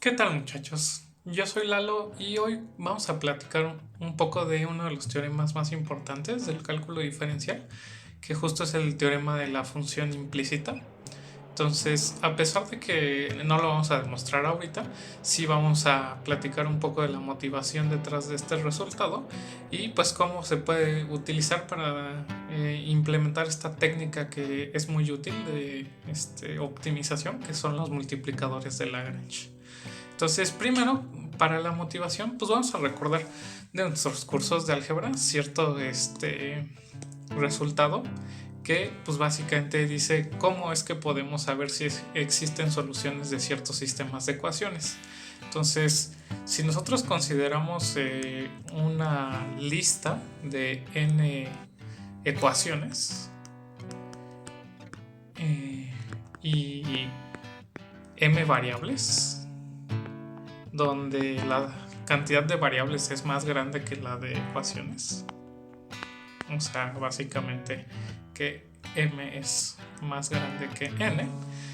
¿Qué tal, muchachos? Yo soy Lalo y hoy vamos a platicar un poco de uno de los teoremas más importantes del cálculo diferencial, que justo es el teorema de la función implícita. Entonces, a pesar de que no lo vamos a demostrar ahorita, sí vamos a platicar un poco de la motivación detrás de este resultado y pues cómo se puede utilizar para implementar esta técnica que es muy útil de optimización, que son los multiplicadores de Lagrange. Entonces, primero, para la motivación, pues vamos a recordar de nuestros cursos de álgebra cierto resultado que pues básicamente dice cómo es que podemos saber si existen soluciones de ciertos sistemas de ecuaciones. Entonces, si nosotros consideramos una lista de n ecuaciones eh, y m variables, donde la cantidad de variables es más grande que la de ecuaciones. O sea, básicamente que m es más grande que n.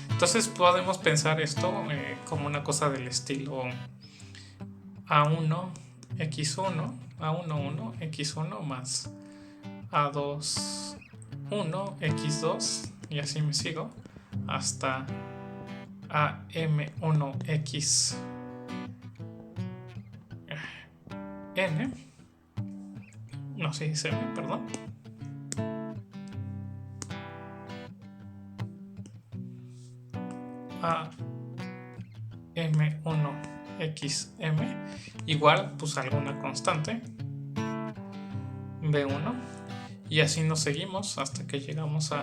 Entonces podemos pensar esto como una cosa del estilo A1, X1, A11, X1 más A2, 1, X2 y así me sigo hasta AM1X n, no sé si se ve, perdón, a m1xm igual pues alguna constante b1 y así nos seguimos hasta que llegamos a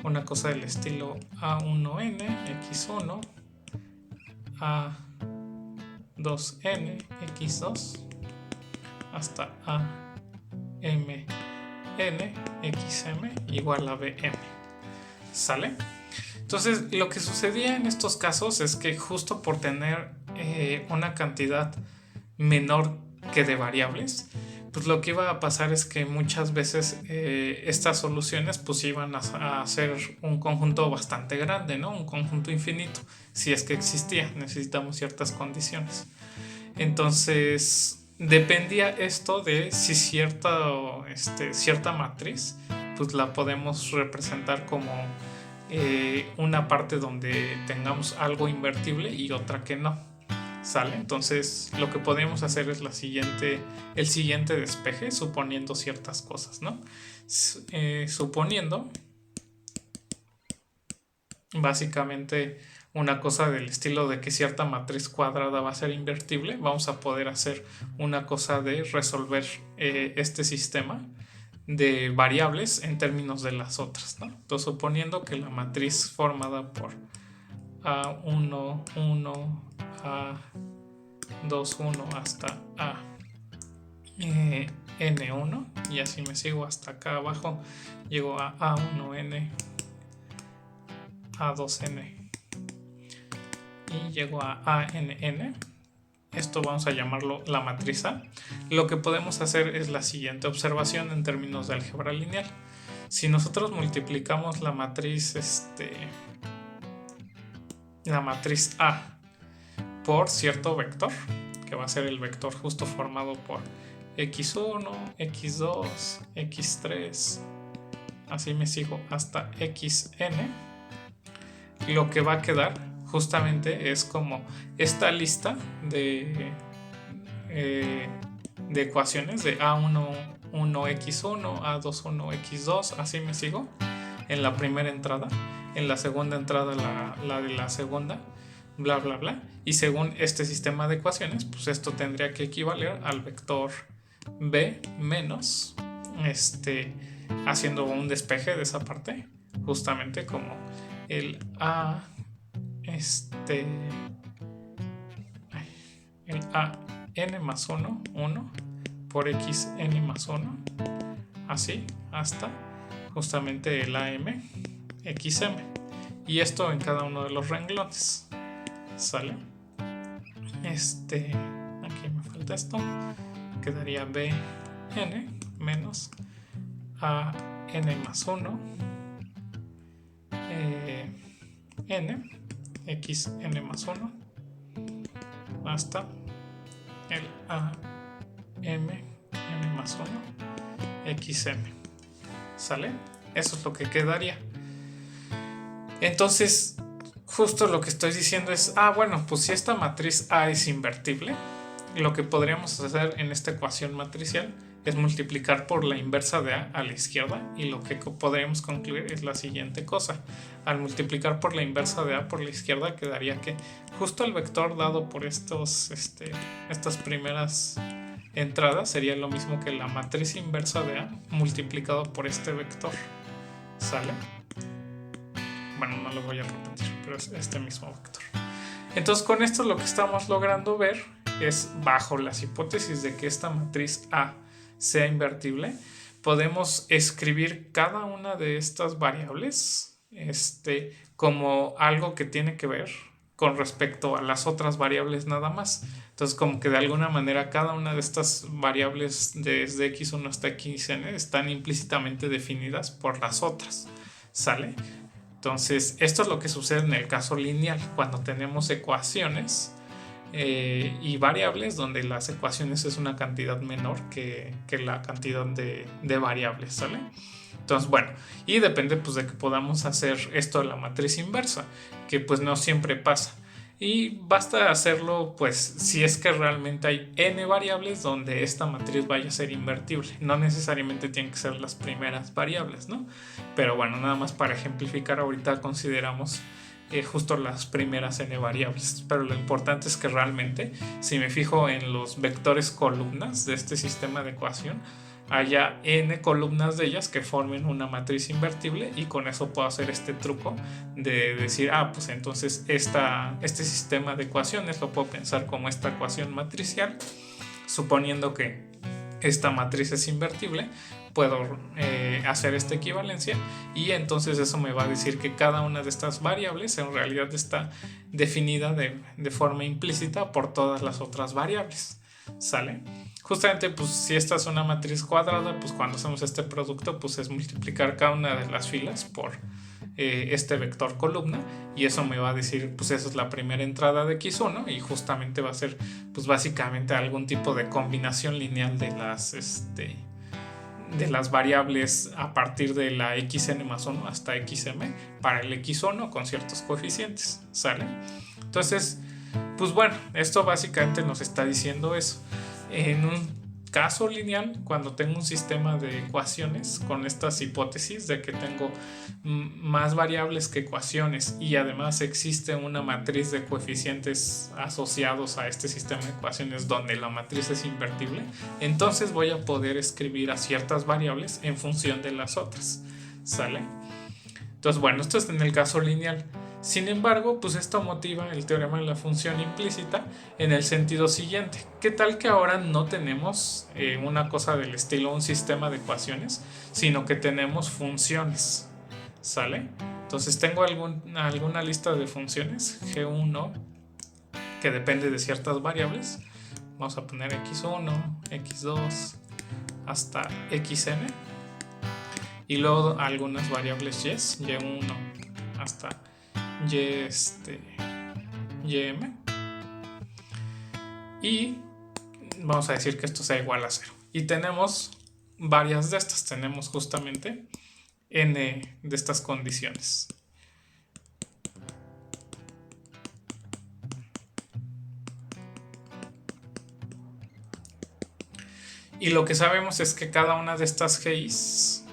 una cosa del estilo a1n x1 a2n x2 hasta amn xm igual a bm. ¿Sale? Entonces, lo que sucedía en estos casos es que justo por tener una cantidad menor que de variables, pues lo que iba a pasar es que muchas veces estas soluciones pues iban a ser un conjunto bastante grande, ¿no? Un conjunto infinito, si es que existía, necesitamos ciertas condiciones. Entonces, dependía esto de si cierta matriz pues la podemos representar como una parte donde tengamos algo invertible y otra que no. ¿Sale? Entonces lo que podemos hacer es el siguiente despeje suponiendo ciertas cosas, ¿no? Suponiendo básicamente una cosa del estilo de que cierta matriz cuadrada va a ser invertible, vamos a poder hacer una cosa de resolver este sistema de variables en términos de las otras, ¿no? Entonces, suponiendo que la matriz formada por A1, 1, A2, 1 hasta N1 y así me sigo hasta acá abajo, llego a A1N, A2N y llego a ANN. Esto vamos a llamarlo la matriz A. Lo que podemos hacer es la siguiente observación en términos de álgebra lineal. Si nosotros multiplicamos la matriz A por cierto vector, que va a ser el vector justo formado por x1, x2, x3, así me sigo hasta xn, lo que va a quedar justamente es como esta lista de ecuaciones de A1, 1x1, A2, 1x2, así me sigo en la primera entrada, en la segunda entrada la de la segunda, bla bla bla, y según este sistema de ecuaciones pues esto tendría que equivaler al vector b menos haciendo un despeje de esa parte, justamente como el a el a n más 1, 1 por x n más 1, así hasta justamente el am xm, y esto en cada uno de los renglones. ¿Sale? Aquí me falta esto, quedaría bn menos a n más 1 n x n más 1 hasta el AM más 1 XM. ¿Sale? Eso es lo que quedaría. Entonces, justo lo que estoy diciendo es, bueno, pues si esta matriz A es invertible, lo que podríamos hacer en esta ecuación matricial es multiplicar por la inversa de A la izquierda, y lo que podríamos concluir es la siguiente cosa. Al multiplicar por la inversa de A por la izquierda, quedaría que justo el vector dado por estas primeras entradas sería lo mismo que la matriz inversa de A multiplicado por este vector. ¿Sale? Bueno, no lo voy a repetir, pero es este mismo vector. Entonces, con esto lo que estamos logrando ver es, bajo las hipótesis de que esta matriz A sea invertible, podemos escribir cada una de estas variables como algo que tiene que ver con respecto a las otras variables nada más. Entonces, como que de alguna manera cada una de estas variables desde x1 hasta xn están implícitamente definidas por las otras. ¿Sale? Entonces, esto es lo que sucede en el caso lineal, cuando tenemos ecuaciones y variables donde las ecuaciones es una cantidad menor que la cantidad de variables, ¿sale? Entonces, bueno, y depende pues de que podamos hacer esto de la matriz inversa, que pues no siempre pasa. Y basta hacerlo pues si es que realmente hay n variables donde esta matriz vaya a ser invertible. No necesariamente tienen que ser las primeras variables, ¿no? Pero bueno, nada más para ejemplificar, ahorita consideramos justo las primeras n variables. Pero lo importante es que realmente, si me fijo en los vectores columnas de este sistema de ecuación, haya n columnas de ellas que formen una matriz invertible, y con eso puedo hacer este truco de decir, pues entonces este sistema de ecuaciones lo puedo pensar como esta ecuación matricial, suponiendo que esta matriz es invertible. Puedo hacer esta equivalencia, y entonces eso me va a decir que cada una de estas variables en realidad está definida de forma implícita por todas las otras variables. ¿Sale? Justamente pues si esta es una matriz cuadrada, pues cuando hacemos este producto pues es multiplicar cada una de las filas por este vector columna, y eso me va a decir pues esa es la primera entrada de x1, y justamente va a ser pues básicamente algún tipo de combinación lineal de las variables a partir de la xn más 1 hasta xm para el x1 con ciertos coeficientes. ¿Sale? Entonces, pues bueno, esto básicamente nos está diciendo eso. En un caso lineal, cuando tengo un sistema de ecuaciones con estas hipótesis de que tengo más variables que ecuaciones, y además existe una matriz de coeficientes asociados a este sistema de ecuaciones donde la matriz es invertible, entonces voy a poder escribir a ciertas variables en función de las otras. ¿Sale? Entonces, bueno, esto es en el caso lineal. Sin embargo, pues esto motiva el teorema de la función implícita en el sentido siguiente. ¿Qué tal que ahora no tenemos una cosa del estilo un sistema de ecuaciones, sino que tenemos funciones? ¿Sale? Entonces tengo alguna lista de funciones, G1, que depende de ciertas variables. Vamos a poner x1, x2, hasta xn. Y luego algunas variables y1 hasta ym, y vamos a decir que esto sea igual a 0, y tenemos varias de estas, tenemos justamente n de estas condiciones. Y lo que sabemos es que cada una de estas g's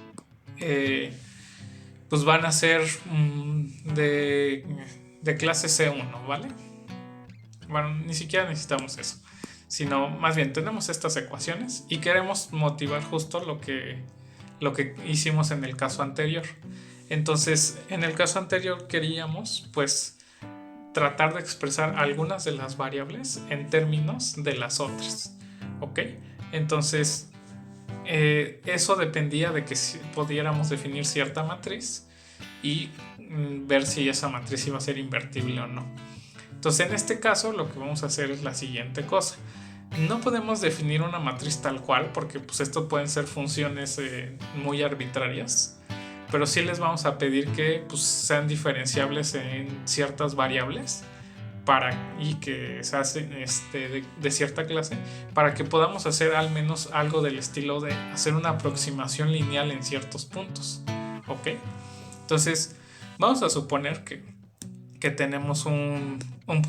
pues van a ser de clase C1, ¿vale? Bueno, ni siquiera necesitamos eso, sino más bien tenemos estas ecuaciones y queremos motivar justo lo que hicimos en el caso anterior. Entonces, en el caso anterior queríamos pues tratar de expresar algunas de las variables en términos de las otras, ¿ok? Entonces, eso dependía de que pudiéramos definir cierta matriz y ver si esa matriz iba a ser invertible o no. Entonces, en este caso lo que vamos a hacer es la siguiente cosa. No podemos definir una matriz tal cual, porque pues esto pueden ser funciones muy arbitrarias, pero sí les vamos a pedir que pues sean diferenciables en ciertas variables y que se hace de cierta clase, para que podamos hacer al menos algo del estilo de hacer una aproximación lineal en ciertos puntos. ¿Ok? Entonces vamos a suponer que tenemos un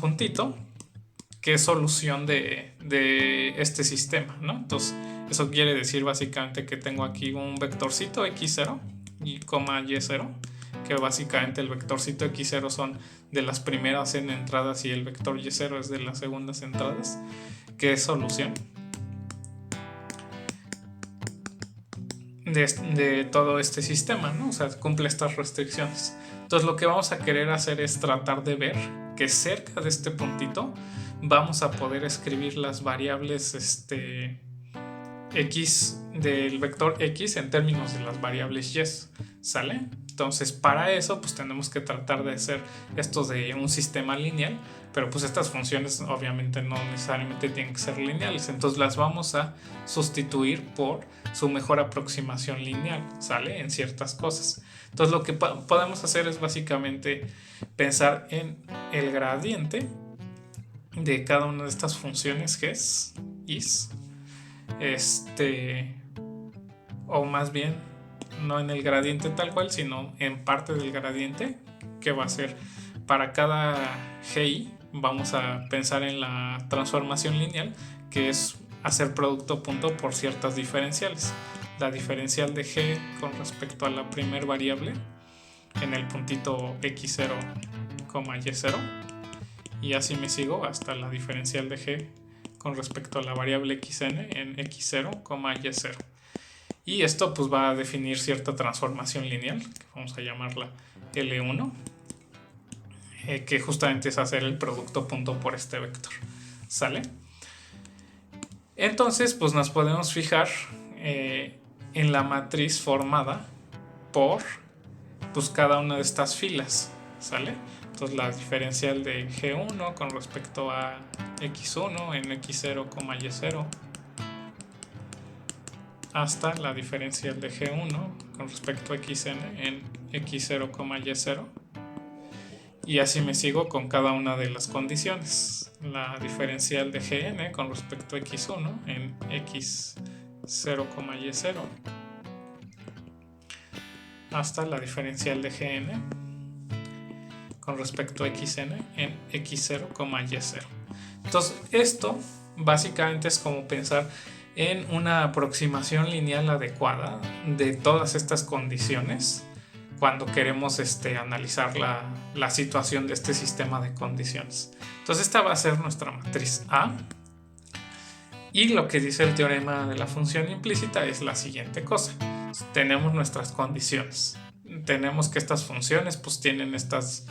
puntito que es solución de este sistema, ¿no? Entonces eso quiere decir básicamente que tengo aquí un vectorcito x0 y coma y0, que básicamente el vectorcito x0 son de las primeras n entradas y el vector y0 es de las segundas entradas, que es solución de todo este sistema, ¿no? O sea, cumple estas restricciones. Entonces lo que vamos a querer hacer es tratar de ver que cerca de este puntito vamos a poder escribir las variables x del vector x en términos de las variables y, ¿sale? Entonces para eso pues tenemos que tratar de hacer esto de un sistema lineal, pero pues estas funciones obviamente no necesariamente tienen que ser lineales, entonces las vamos a sustituir por su mejor aproximación lineal, ¿sale? En ciertas cosas. Entonces lo que podemos hacer es básicamente pensar en el gradiente de cada una de estas funciones que es is, o más bien no en el gradiente tal cual, sino en parte del gradiente, que va a ser para cada gi. Vamos a pensar en la transformación lineal, que es hacer producto punto por ciertas diferenciales. La diferencial de g con respecto a la primer variable en el puntito x0, y0, y así me sigo hasta la diferencial de g con respecto a la variable xn en x0, y0. Y esto pues va a definir cierta transformación lineal, que vamos a llamarla L1, que justamente es hacer el producto punto por este vector, ¿sale? Entonces pues nos podemos fijar en la matriz formada por pues cada una de estas filas, ¿sale? Entonces la diferencial de G1 con respecto a X1 en X0, Y0, hasta la diferencial de G1 con respecto a Xn en X0, Y0. Y así me sigo con cada una de las condiciones. La diferencial de Gn con respecto a X1 en X0, Y0, hasta la diferencial de Gn con respecto a Xn en X0, Y0. Entonces esto básicamente es como pensar en una aproximación lineal adecuada de todas estas condiciones cuando queremos analizar la situación de este sistema de condiciones. Entonces esta va a ser nuestra matriz A, y lo que dice el teorema de la función implícita es la siguiente cosa. Tenemos nuestras condiciones, tenemos que estas funciones pues tienen estas,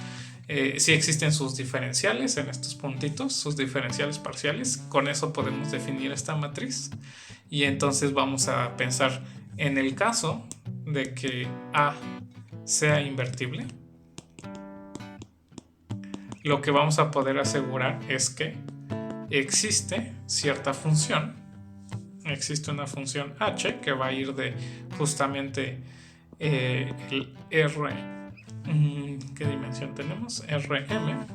si existen sus diferenciales en estos puntitos, sus diferenciales parciales, con eso podemos definir esta matriz. Y entonces vamos a pensar en el caso de que A sea invertible, lo que vamos a poder asegurar es que existe cierta función, existe una función h que va a ir de justamente el r, ¿qué dimensión tenemos? Rm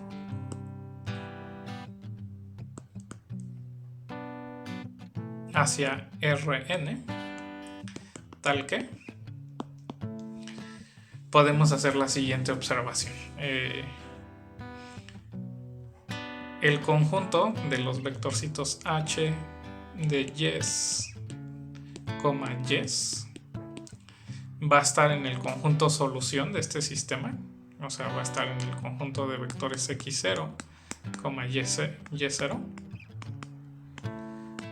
hacia Rn, tal que podemos hacer la siguiente observación. El conjunto de los vectorcitos h de yes, yes va a estar en el conjunto solución de este sistema, o sea, va a estar en el conjunto de vectores x0, y0,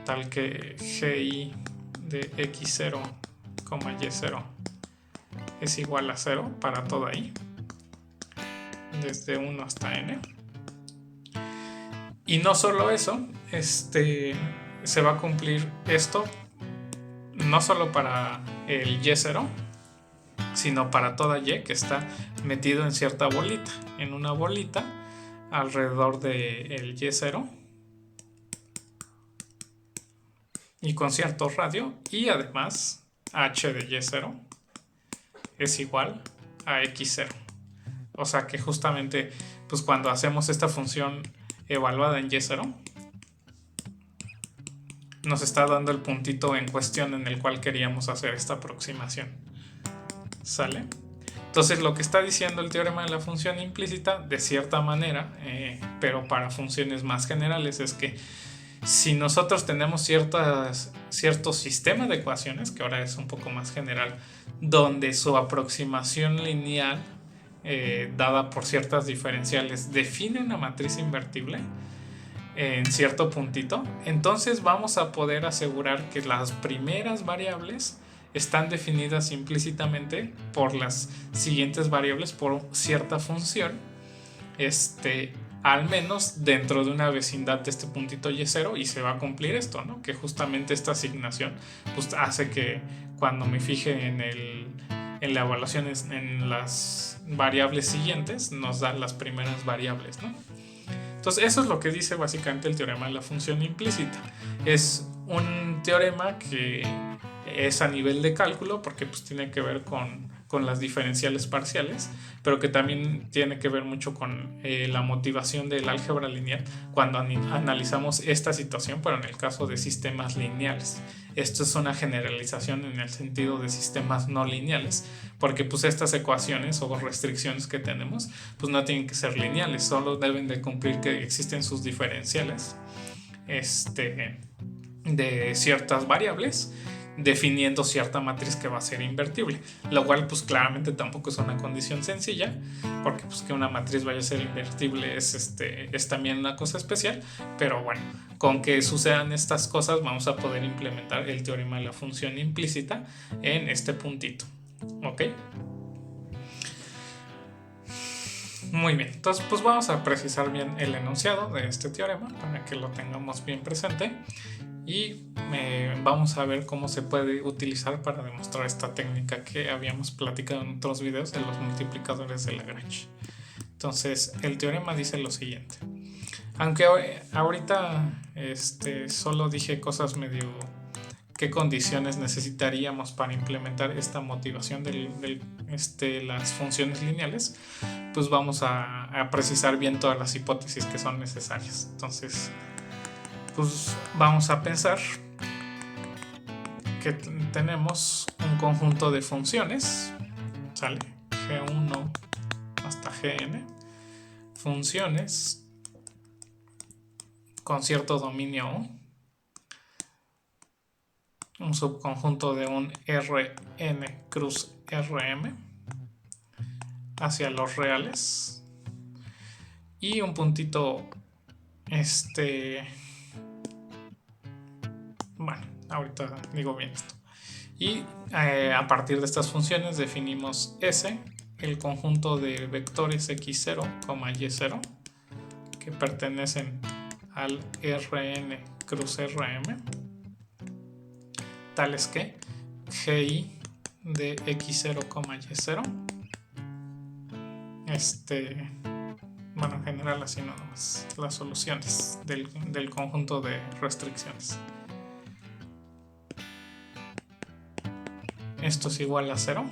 tal que gi de x0, y0 es igual a 0 para toda i, desde 1 hasta n. Y no solo eso, se va a cumplir esto no solo para el y0, sino para toda y que está metido en cierta bolita, en una bolita alrededor del y0 y con cierto radio, y además h de y0 es igual a x0. O sea que justamente pues cuando hacemos esta función evaluada en y0, nos está dando el puntito en cuestión en el cual queríamos hacer esta aproximación. ¿Sale? Entonces lo que está diciendo el teorema de la función implícita, de cierta manera, pero para funciones más generales, es que si nosotros tenemos cierto sistema de ecuaciones, que ahora es un poco más general, donde su aproximación lineal dada por ciertas diferenciales define una matriz invertible en cierto puntito, entonces vamos a poder asegurar que las primeras variables están definidas implícitamente por las siguientes variables por cierta función, al menos dentro de una vecindad de este puntito y0, y se va a cumplir esto, ¿no? Que justamente esta asignación pues, hace que cuando me fije en la evaluación en las variables siguientes nos da las primeras variables, ¿no? Entonces eso es lo que dice básicamente el teorema de la función implícita. Es un teorema que es a nivel de cálculo porque pues tiene que ver con las diferenciales parciales, pero que también tiene que ver mucho con la motivación del álgebra lineal cuando analizamos esta situación, pero en el caso de sistemas lineales. Esto es una generalización en el sentido de sistemas no lineales, porque pues estas ecuaciones o restricciones que tenemos pues no tienen que ser lineales, solo deben de cumplir que existen sus diferenciales de ciertas variables, definiendo cierta matriz que va a ser invertible, lo cual pues claramente tampoco es una condición sencilla, porque pues que una matriz vaya a ser invertible es también una cosa especial, pero bueno, con que sucedan estas cosas vamos a poder implementar el teorema de la función implícita en este puntito, ¿ok? Muy bien, entonces pues vamos a precisar bien el enunciado de este teorema para que lo tengamos bien presente y vamos a ver cómo se puede utilizar para demostrar esta técnica que habíamos platicado en otros videos de los multiplicadores de Lagrange. Entonces el teorema dice lo siguiente, aunque ahorita solo dije cosas medio qué condiciones necesitaríamos para implementar esta motivación de las funciones lineales, pues vamos a precisar bien todas las hipótesis que son necesarias. Entonces pues vamos a pensar que tenemos un conjunto de funciones, ¿sale? G1 hasta Gn, funciones con cierto dominio U, un subconjunto de un Rn cruz Rm hacia los reales y un puntito bueno, ahorita digo bien esto. Y a partir de estas funciones definimos S, el conjunto de vectores x0, y0, que pertenecen al Rn cruz Rm, tales que gi de x0, y0, bueno, en general así nada más, las soluciones del conjunto de restricciones. Esto es igual a 0.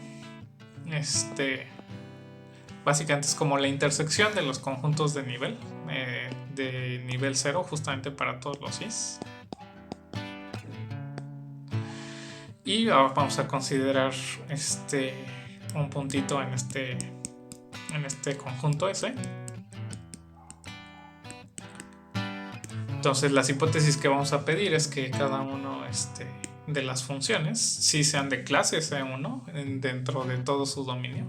Básicamente es como la intersección de los conjuntos de nivel 0, justamente para todos los i's. Y ahora vamos a considerar un puntito en este conjunto S. Entonces las hipótesis que vamos a pedir es que cada uno de las funciones sí sean de clase C1 dentro de todo su dominio.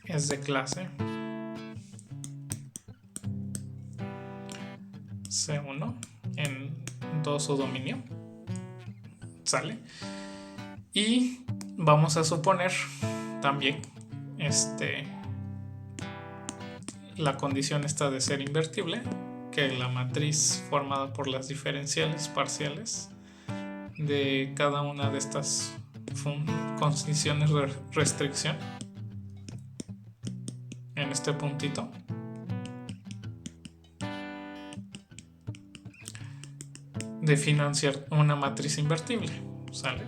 Es de clase C1 en todo su dominio, ¿sale? Y vamos a suponer también la condición está de ser invertible, que la matriz formada por las diferenciales parciales de cada una de estas condiciones de restricción en este puntito definan una matriz invertible, ¿sale?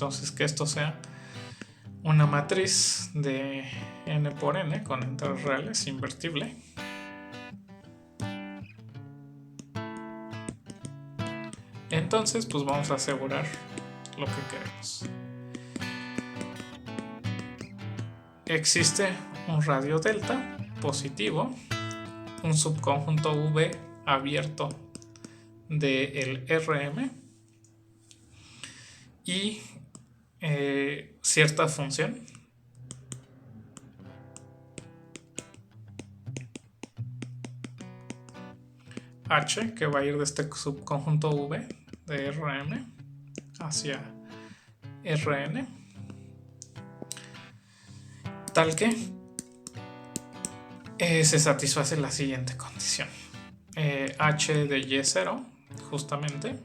Entonces que esto sea una matriz de n por n con enteros reales invertible. Entonces pues vamos a asegurar lo que queremos. Existe un radio delta positivo, un subconjunto V abierto del Rm y cierta función H que va a ir de este subconjunto V de Rm hacia Rn, tal que se satisface la siguiente condición. H de Y0 justamente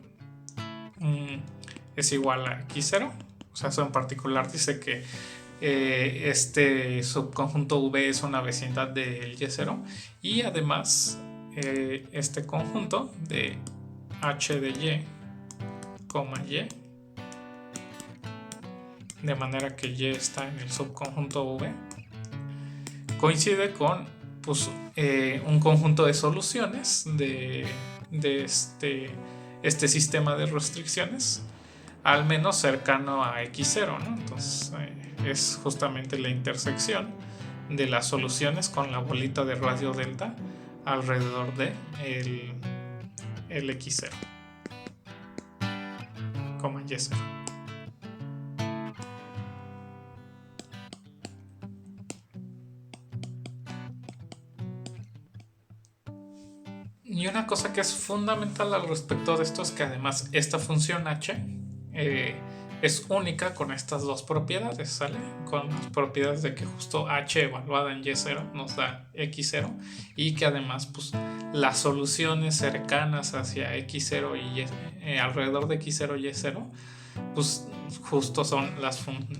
es igual a X0. O sea, eso en particular dice que este subconjunto V es una vecindad del Y0 y además este conjunto de H de Y, Y, de manera que Y está en el subconjunto V, coincide con pues, un conjunto de soluciones de este sistema de restricciones, al menos cercano a X0, ¿no? Entonces es justamente la intersección de las soluciones con la bolita de radio delta alrededor de el X0, Y0. Y una cosa que es fundamental al respecto de esto es que además esta función h es única con estas dos propiedades, ¿sale? Con las propiedades de que justo h evaluada en y0 nos da x0 y que además pues, las soluciones cercanas hacia x0 y alrededor de x0 y y0 pues justo son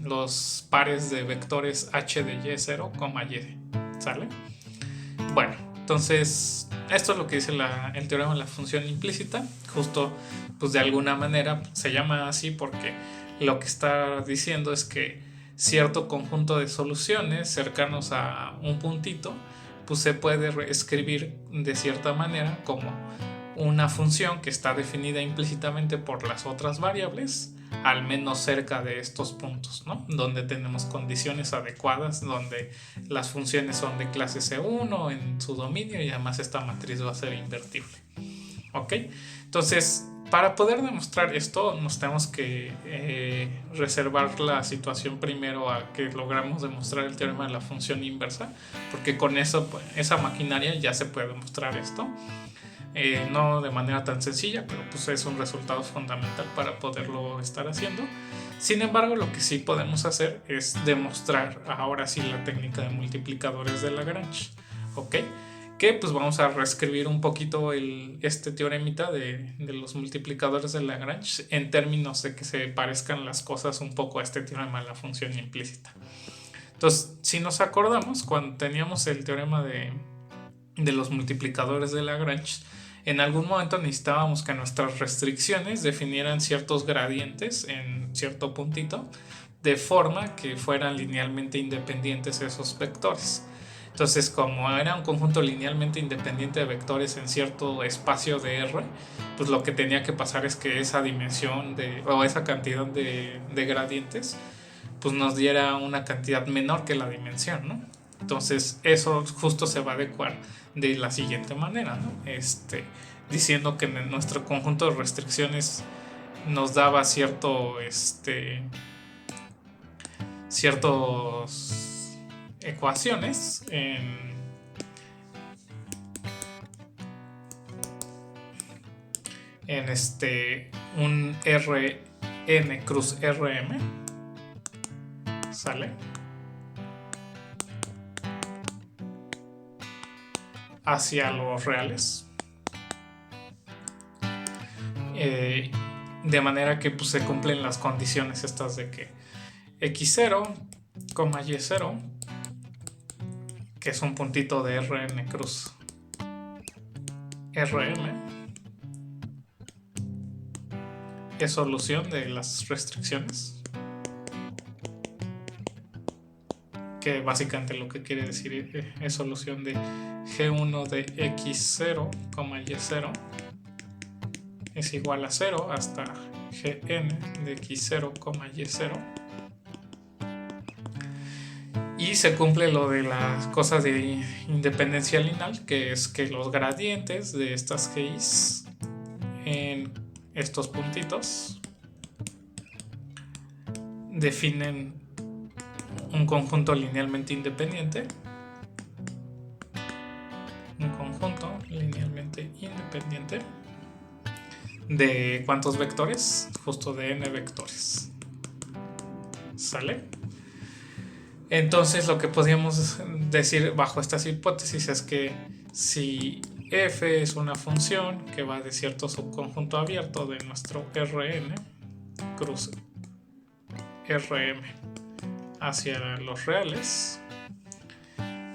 los pares de vectores h de y0, y, ¿sale? Bueno, entonces esto es lo que dice el teorema de la función implícita. Justo pues de alguna manera se llama así porque lo que está diciendo es que cierto conjunto de soluciones cercanos a un puntito pues se puede escribir de cierta manera como una función que está definida implícitamente por las otras variables, al menos cerca de estos puntos, ¿no? Donde tenemos condiciones adecuadas, donde las funciones son de clase C1 en su dominio y además esta matriz va a ser invertible. ¿Ok? Entonces, para poder demostrar esto, nos tenemos que reservar la situación primero a que logramos demostrar el teorema de la función inversa, porque con eso, esa maquinaria ya se puede demostrar esto. No de manera tan sencilla, pero pues es un resultado fundamental para poderlo estar haciendo. Sin embargo, lo que sí podemos hacer es demostrar ahora sí la técnica de multiplicadores de Lagrange, ¿ok? Que pues vamos a reescribir un poquito este teoremita de los multiplicadores de Lagrange en términos de que se parezcan las cosas un poco a este teorema de la función implícita. Entonces, si nos acordamos, cuando teníamos el teorema de los multiplicadores de Lagrange, en algún momento necesitábamos que nuestras restricciones definieran ciertos gradientes en cierto puntito de forma que fueran linealmente independientes esos vectores. Entonces, como era un conjunto linealmente independiente de vectores en cierto espacio de R, pues lo que tenía que pasar es que esa dimensión o esa cantidad de gradientes pues nos diera una cantidad menor que la dimensión, ¿no? Entonces eso justo se va a adecuar de la siguiente manera, ¿no? Diciendo que nuestro conjunto de restricciones nos daba ciertas ecuaciones en un Rn cruz Rm, ¿sale? Hacia los reales, de manera que pues, se cumplen las condiciones estas de que x0, y0, que es un puntito de Rn cruz Rm, es solución de las restricciones, que básicamente lo que quiere decir es solución de G1 de X0, Y0 es igual a 0 hasta Gn de X0, Y0. Y se cumple lo de las cosas de independencia lineal, que es que los gradientes de estas GIs en estos puntitos definen un conjunto linealmente independiente. Un conjunto linealmente independiente de ¿cuántos vectores? Justo de n vectores. ¿Sale? Entonces lo que podríamos decir bajo estas hipótesis es que si f es una función que va de cierto subconjunto abierto de nuestro Rn cruz Rm hacia los reales,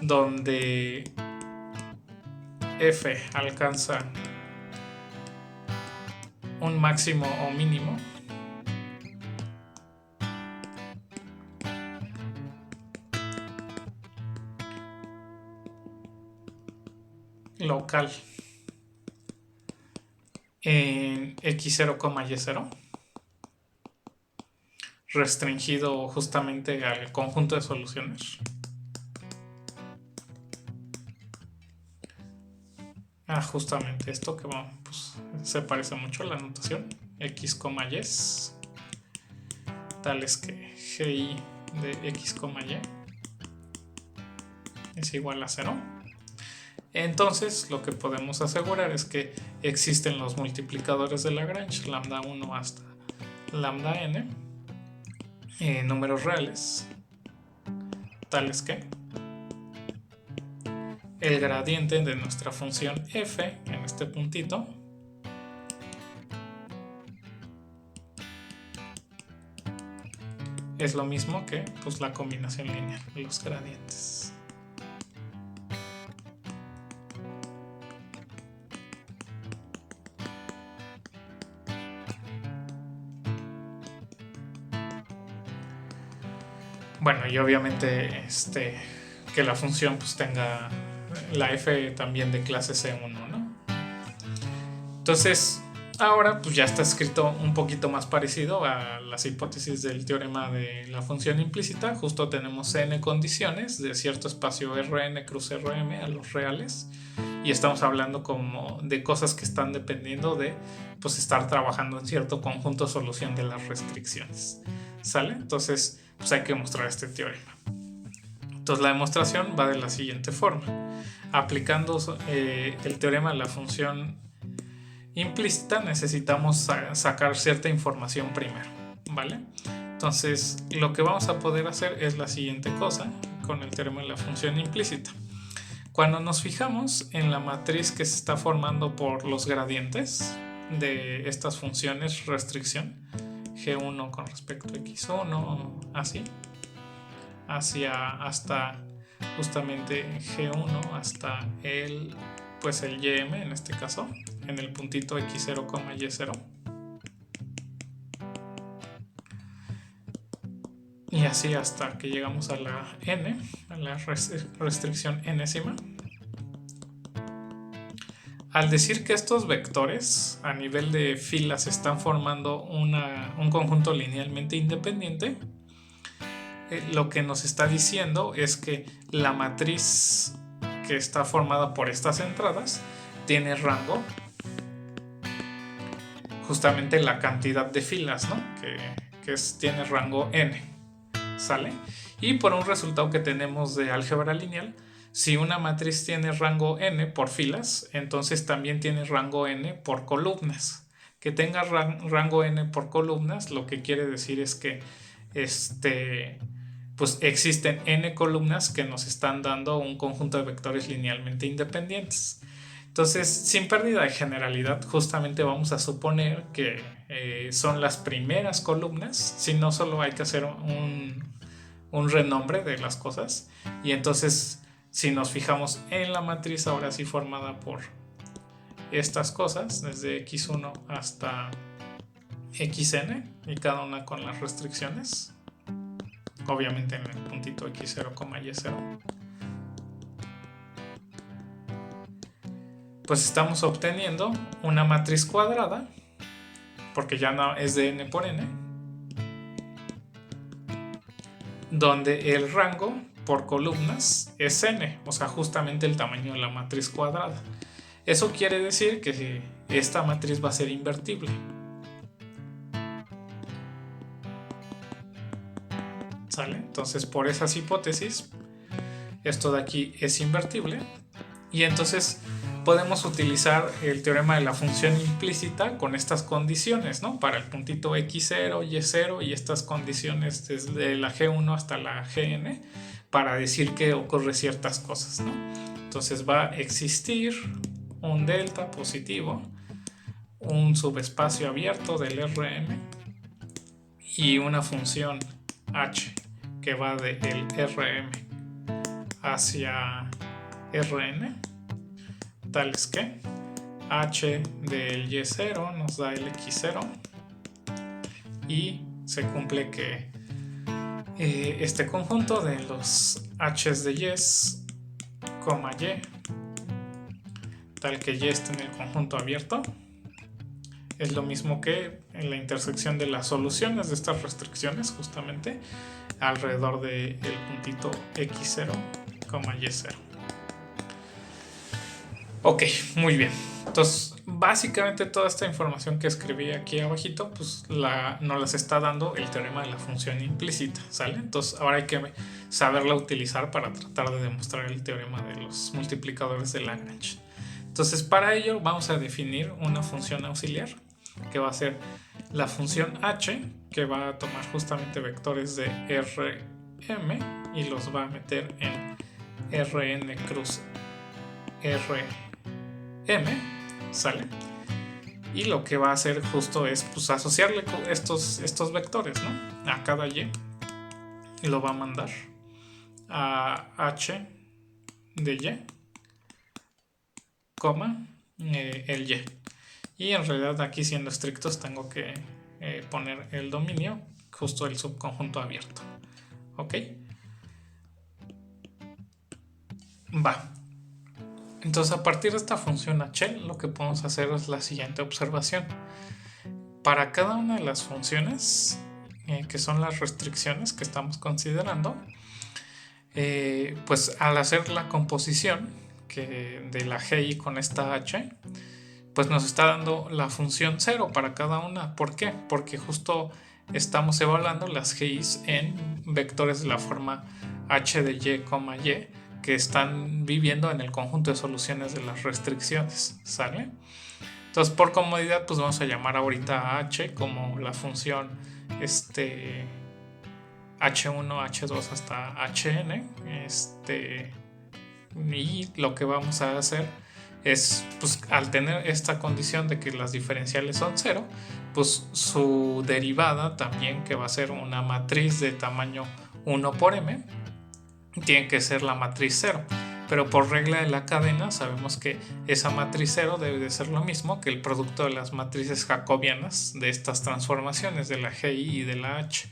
donde f alcanza un máximo o mínimo local en X0, Y0, restringido justamente al conjunto de soluciones. Justamente esto que pues, se parece mucho a la notación X, Y, tales que GI de X, Y es igual a 0. Entonces lo que podemos asegurar es que existen los multiplicadores de Lagrange, lambda 1 hasta lambda n, números reales, tales que el gradiente de nuestra función f en este puntito es lo mismo que pues, la combinación lineal de los gradientes. Bueno, y obviamente que la función pues tenga la f también de clase C1, ¿no? Entonces, ahora pues ya está escrito un poquito más parecido a las hipótesis del teorema de la función implícita. Justo tenemos n condiciones de cierto espacio Rn cruz Rm a los reales, y estamos hablando como de cosas que están dependiendo de pues estar trabajando en cierto conjunto de solución de las restricciones. ¿Sale? Entonces pues hay que mostrar este teorema. Entonces la demostración va de la siguiente forma. Aplicando el teorema de la función implícita necesitamos sacar cierta información primero, ¿vale? Entonces lo que vamos a poder hacer es la siguiente cosa con el teorema de la función implícita. Cuando nos fijamos en la matriz que se está formando por los gradientes de estas funciones restricción, G1 con respecto a X1, así, hasta justamente G1 hasta el YM en este caso, en el puntito X0, Y0. Y así hasta que llegamos a la n, a la restricción enésima. Al decir que estos vectores a nivel de filas están formando un conjunto linealmente independiente, lo que nos está diciendo es que la matriz que está formada por estas entradas tiene rango, justamente la cantidad de filas, ¿no? que tiene rango n, ¿sale? Y por un resultado que tenemos de álgebra lineal, si una matriz tiene rango n por filas, entonces también tiene rango n por columnas. Que tenga rango n por columnas, lo que quiere decir es que pues existen n columnas que nos están dando un conjunto de vectores linealmente independientes. Entonces, sin pérdida de generalidad, justamente vamos a suponer que son las primeras columnas, si no solo hay que hacer un renombre de las cosas. Y entonces, si nos fijamos en la matriz ahora sí formada por estas cosas, desde X1 hasta Xn, y cada una con las restricciones, obviamente en el puntito x0, y0, pues estamos obteniendo una matriz cuadrada, porque ya no es de n por n, donde el rango por columnas es n, o sea, justamente el tamaño de la matriz cuadrada. Eso quiere decir que esta matriz va a ser invertible. ¿Sale? Entonces, por esas hipótesis, esto de aquí es invertible. Y entonces podemos utilizar el teorema de la función implícita con estas condiciones, ¿no? Para el puntito x0, y0 y estas condiciones desde la g1 hasta la gn, para decir que ocurre ciertas cosas, ¿no? Entonces va a existir un delta positivo, un subespacio abierto del Rm y una función h que va del Rm hacia Rn, tales que h del y0 nos da el x0 y se cumple que este conjunto de los h's de y, y, tal que y esté en el conjunto abierto, es lo mismo que en la intersección de las soluciones de estas restricciones, justamente alrededor del puntito x0, y0. Ok, muy bien. Entonces, básicamente toda esta información que escribí aquí abajito, pues nos las está dando el teorema de la función implícita, ¿sale? Entonces, ahora hay que saberla utilizar para tratar de demostrar el teorema de los multiplicadores de Lagrange. Entonces, para ello vamos a definir una función auxiliar, que va a ser la función h, que va a tomar justamente vectores de Rm y los va a meter en Rn cruz Rm, ¿sale? Y lo que va a hacer justo es pues, asociarle estos vectores, ¿no? A cada y lo va a mandar a h de y, coma, el y. Y en realidad aquí, siendo estrictos, tengo que poner el dominio, justo el subconjunto abierto. ¿Ok? Va. Entonces, a partir de esta función h, lo que podemos hacer es la siguiente observación. Para cada una de las funciones, que son las restricciones que estamos considerando, pues al hacer la composición de la gi con esta h, pues nos está dando la función 0 para cada una. ¿Por qué? Porque justo estamos evaluando las gi's en vectores de la forma h de y, y, que están viviendo en el conjunto de soluciones de las restricciones, ¿sale? Entonces, por comodidad, pues vamos a llamar ahorita a h como la función h1, h2 hasta hn, y lo que vamos a hacer es, pues al tener esta condición de que las diferenciales son 0, pues su derivada también, que va a ser una matriz de tamaño 1 por m, tiene que ser la matriz 0. Pero por regla de la cadena sabemos que esa matriz 0 debe de ser lo mismo que el producto de las matrices jacobianas de estas transformaciones de la gi y de la h.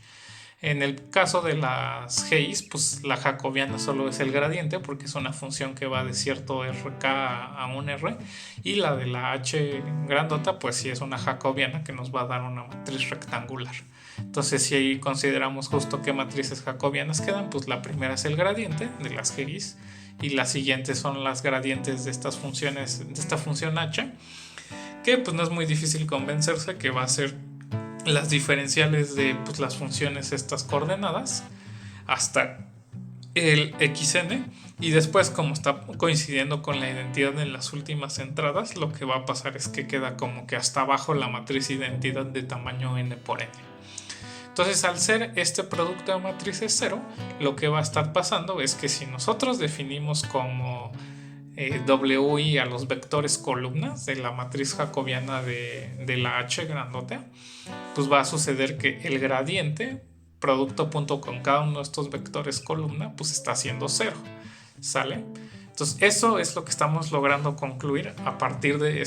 En el caso de las gi's, pues la jacobiana solo es el gradiente, porque es una función que va de cierto rk a un r, y la de la h grandota, pues sí es una jacobiana que nos va a dar una matriz rectangular. Entonces, si ahí consideramos justo qué matrices jacobianas quedan, pues la primera es el gradiente de las gi's y las siguientes son las gradientes de estas funciones, de esta función h, que pues no es muy difícil convencerse que va a ser las diferenciales de pues, las funciones estas coordenadas hasta el xn, y después, como está coincidiendo con la identidad en las últimas entradas, lo que va a pasar es que queda como que hasta abajo la matriz identidad de tamaño n por n. Entonces, al ser este producto de matrices 0, lo que va a estar pasando es que si nosotros definimos como WI a los vectores columnas de la matriz jacobiana de la H grandota, pues va a suceder que el gradiente producto punto con cada uno de estos vectores columna pues está siendo 0, ¿sale? Entonces Entonces eso es lo que estamos logrando concluir a partir de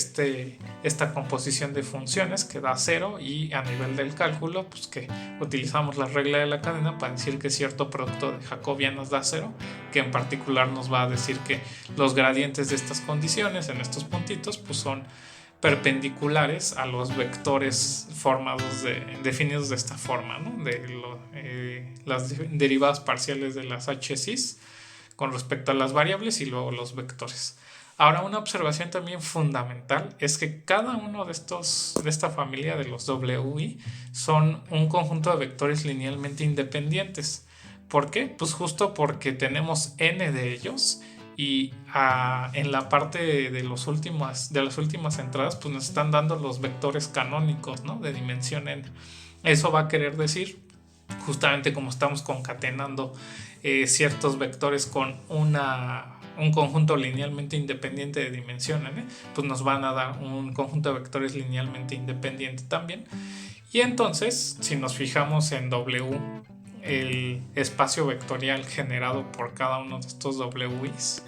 esta composición de funciones que da 0, y a nivel del cálculo pues que utilizamos la regla de la cadena para decir que cierto producto de jacobianos da 0, que en particular nos va a decir que los gradientes de estas condiciones en estos puntitos pues son perpendiculares a los vectores definidos de esta forma, ¿no? Las derivadas parciales de las HCs con respecto a las variables y luego los vectores. Ahora, una observación también fundamental es que cada uno de esta familia de los WI son un conjunto de vectores linealmente independientes. ¿Por qué? Pues justo porque tenemos n de ellos, y en la parte de las últimas entradas pues nos están dando los vectores canónicos, ¿no? De dimensión n. Eso va a querer decir, justamente como estamos concatenando ciertos vectores con un conjunto linealmente independiente de dimensión n, pues nos van a dar un conjunto de vectores linealmente independiente también. Y entonces, si nos fijamos en W, el espacio vectorial generado por cada uno de estos WIs,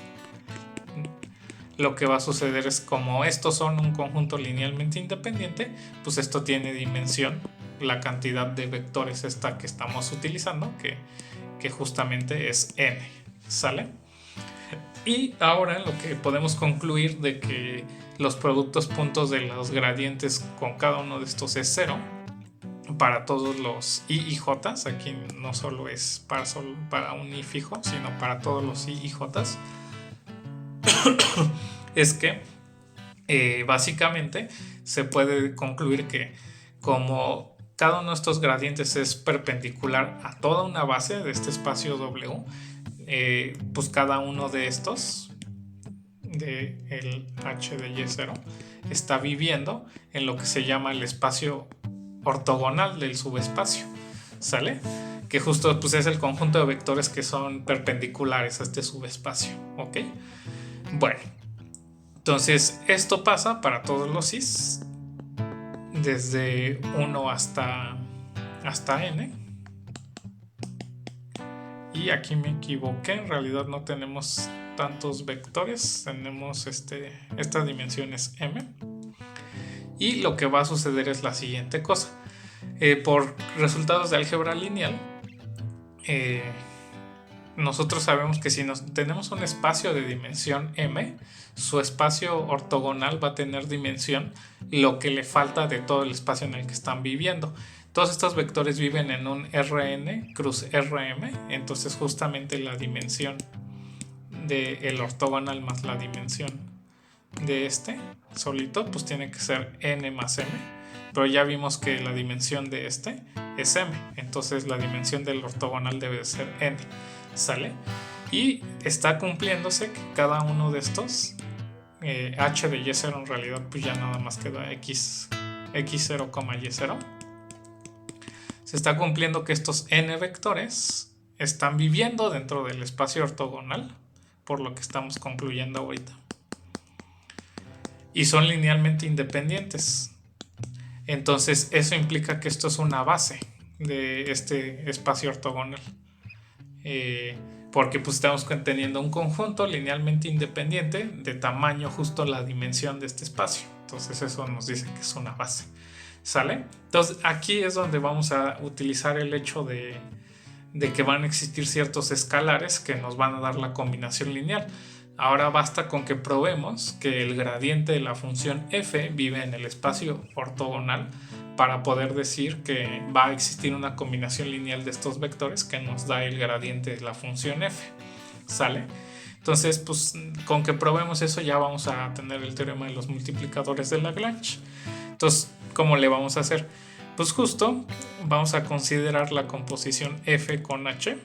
lo que va a suceder es, como estos son un conjunto linealmente independiente, pues esto tiene dimensión, la cantidad de vectores esta que estamos utilizando, que justamente es n, ¿sale? Y ahora lo que podemos concluir de que los productos puntos de los gradientes con cada uno de estos es 0 para todos los i y j, aquí no solo es para un i fijo, sino para todos los i y j, es que básicamente se puede concluir que como cada uno de estos gradientes es perpendicular a toda una base de este espacio W, pues cada uno de estos, de el h de y0, está viviendo en lo que se llama el espacio ortogonal del subespacio, ¿sale? Que justo pues es el conjunto de vectores que son perpendiculares a este subespacio, ¿ok? Bueno, entonces esto pasa para todos los i's desde 1 hasta n. Y aquí me equivoqué, en realidad no tenemos tantos vectores, tenemos esta dimensión es m. Y lo que va a suceder es la siguiente cosa. Por resultados de álgebra lineal, nosotros sabemos que si tenemos un espacio de dimensión m, su espacio ortogonal va a tener dimensión lo que le falta de todo el espacio en el que están viviendo. Todos estos vectores viven en un Rn cruz Rm, entonces justamente la dimensión del ortogonal más la dimensión de este solito pues tiene que ser n más m, pero ya vimos que la dimensión de este es m, entonces la dimensión del ortogonal debe ser n, ¿sale? Y está cumpliéndose que cada uno de estos h de y0 en realidad pues ya nada más queda x0, y0. Se está cumpliendo que estos n vectores están viviendo dentro del espacio ortogonal, por lo que estamos concluyendo ahorita, y son linealmente independientes. Entonces eso implica que esto es una base de este espacio ortogonal, porque pues estamos teniendo un conjunto linealmente independiente de tamaño justo la dimensión de este espacio. Entonces eso nos dice que es una base, ¿sale? Entonces aquí es donde vamos a utilizar el hecho de que van a existir ciertos escalares que nos van a dar la combinación lineal. Ahora basta con que probemos que el gradiente de la función f vive en el espacio ortogonal para poder decir que va a existir una combinación lineal de estos vectores que nos da el gradiente de la función f, ¿sale? Entonces, pues con que probemos eso ya vamos a tener el teorema de los multiplicadores de Lagrange. Entonces, ¿cómo le vamos a hacer? Pues justo vamos a considerar la composición f con h,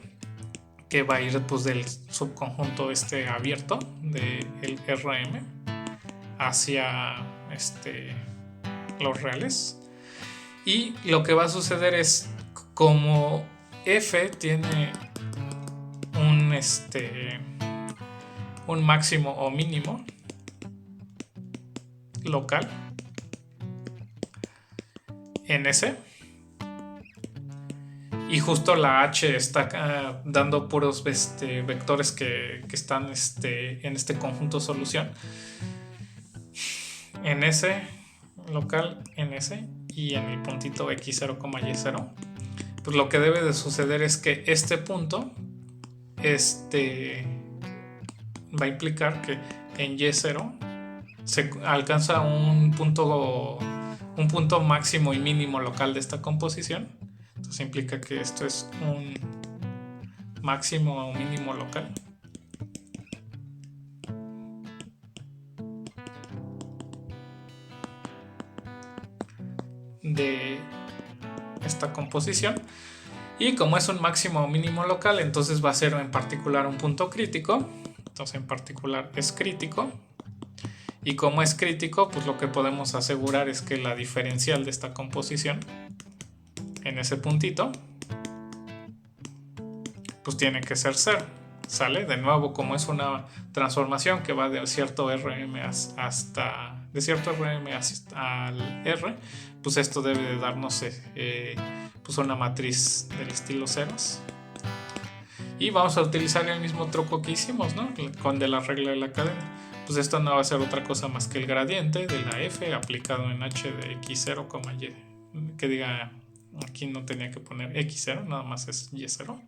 que va a ir pues del subconjunto abierto del Rm hacia los reales. Y lo que va a suceder es, como f tiene un máximo o mínimo local en S, y justo la h está dando puros vectores que están en este conjunto solución en S local, en S y en el puntito x0, y0, pues lo que debe de suceder es que este punto va a implicar que en y0 se alcanza un punto máximo y mínimo local de esta composición. Entonces implica que esto es un máximo o mínimo local de esta composición, y como es un máximo o mínimo local, entonces va a ser en particular un punto crítico. Entonces en particular es crítico, y como es crítico, pues lo que podemos asegurar es que la diferencial de esta composición en ese puntito pues tiene que ser 0, ¿sale? De nuevo, como es una transformación que va de cierto Rm hasta al R, pues esto debe de darnos pues una matriz del estilo ceros. Y vamos a utilizar el mismo truco que hicimos, ¿no? Con de la regla de la cadena. Pues esto no va a ser otra cosa más que el gradiente de la f aplicado en h de x0, y, que diga, aquí no tenía que poner x0, nada más es y0.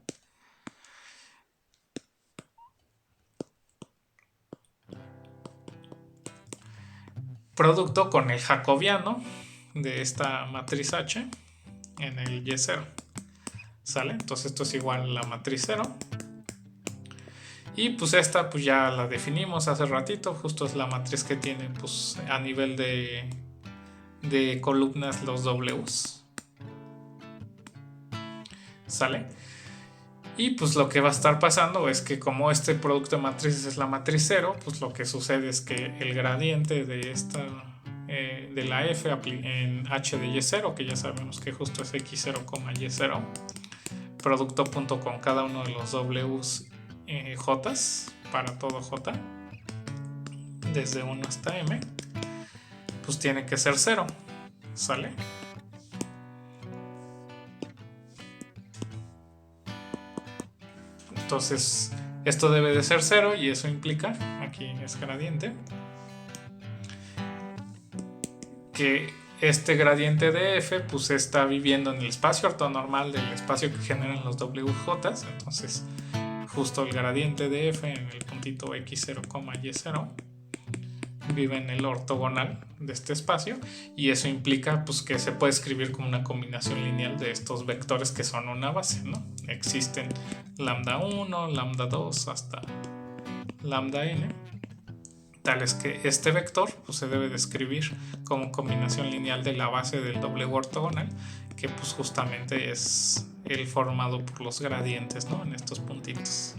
Producto con el jacobiano de esta matriz h en el y0, ¿sale? Entonces esto es igual a la matriz 0. Y pues esta pues ya la definimos hace ratito, justo es la matriz que tiene pues a nivel de columnas los Ws, ¿sale? Y pues lo que va a estar pasando es que como este producto de matrices es la matriz 0, pues lo que sucede es que el gradiente de esta de la f en h de y0, que ya sabemos que justo es x0, y0, producto punto con cada uno de los Ws j para todo j desde 1 hasta m, pues tiene que ser 0, ¿sale? Entonces esto debe de ser 0 y eso implica, aquí es gradiente, que este gradiente de f pues está viviendo en el espacio ortonormal del espacio que generan los WJ. Entonces justo el gradiente de f en el puntito x0, y0 vive en el ortogonal de este espacio, y eso implica pues que se puede escribir como una combinación lineal de estos vectores que son una base, ¿no? Existen lambda 1, lambda 2 hasta lambda n, tales que este vector pues se debe de escribir como combinación lineal de la base del W ortogonal, que pues justamente es el formado por los gradientes, ¿no? En estos puntitos.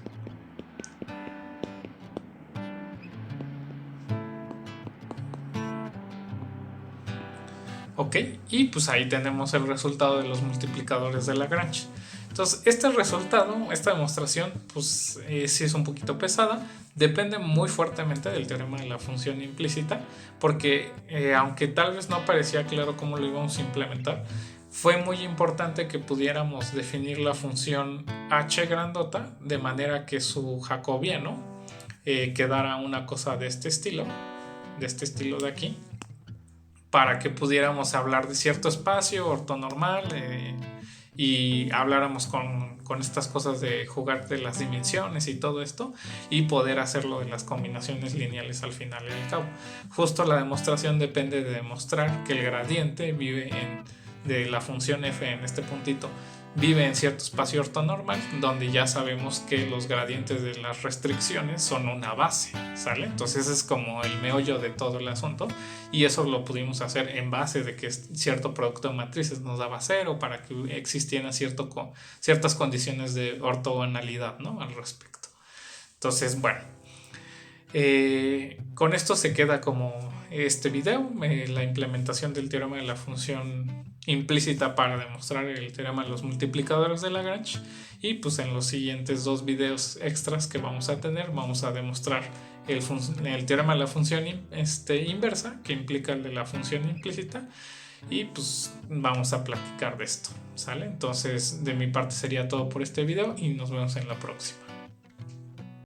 Ok, y pues ahí tenemos el resultado de los multiplicadores de Lagrange. Entonces este resultado, esta demostración, pues sí es un poquito pesada, depende muy fuertemente del teorema de la función implícita, porque aunque tal vez no parecía claro cómo lo íbamos a implementar, fue muy importante que pudiéramos definir la función h grandota de manera que su jacobiano quedara una cosa de este estilo de aquí, para que pudiéramos hablar de cierto espacio ortonormal y habláramos con estas cosas de jugar de las dimensiones y todo esto, y poder hacerlo de las combinaciones lineales al final y al cabo. Justo la demostración depende de demostrar que el gradiente vive de la función f en este puntito vive en cierto espacio ortonormal, donde ya sabemos que los gradientes de las restricciones son una base, ¿sale? Entonces ese es como el meollo de todo el asunto, y eso lo pudimos hacer en base de que cierto producto de matrices nos daba 0 para que existieran ciertas condiciones de ortogonalidad, ¿no? Al respecto. Entonces, bueno, con esto se queda como este video, la implementación del teorema de la función implícita para demostrar el teorema de los multiplicadores de Lagrange, y pues en los siguientes 2 videos extras que vamos a tener vamos a demostrar el teorema de la función inversa, que implica el de la función implícita, y pues vamos a platicar de esto, ¿sale? Entonces de mi parte sería todo por este video y nos vemos en la próxima.